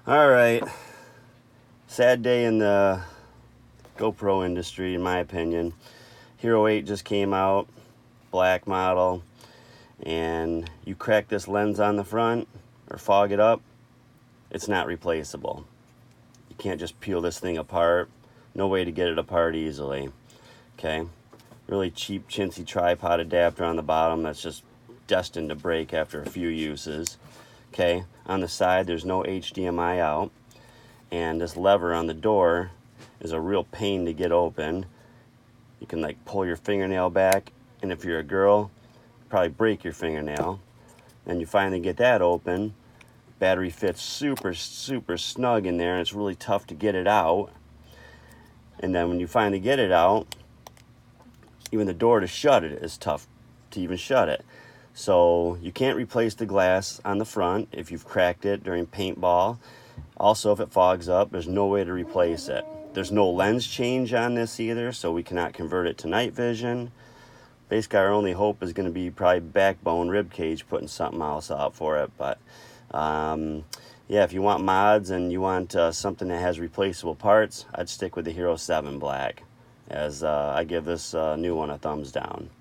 Alright, sad day in the GoPro industry in my opinion. Hero8 just came out, black model, and you crack this lens on the front or fog it up, it's not replaceable. You can't just peel this thing apart. No way to get it apart easily. Okay, really cheap chintzy tripod adapter on the bottom that's just destined to break after a few uses. Okay, on the side there's no HDMI out, and this lever on the door is a real pain to get open. You can like pull your fingernail back, and if you're a girl, probably break your fingernail. And you finally get that open. Battery fits super snug in there, and it's really tough to get it out. And then when you finally get it out, even the door to shut it is tough to even shut it. So you can't replace the glass on the front if you've cracked it during paintball. Also, if it fogs up, there's no way to replace it. There's no lens change on this either, so we cannot convert it to night vision. Basically, our only hope is going to be probably backbone, rib cage, putting something else out for it. But yeah, if you want mods and you want something that has replaceable parts, I'd stick with the Hero8 Black, as I give this new one a thumbs down.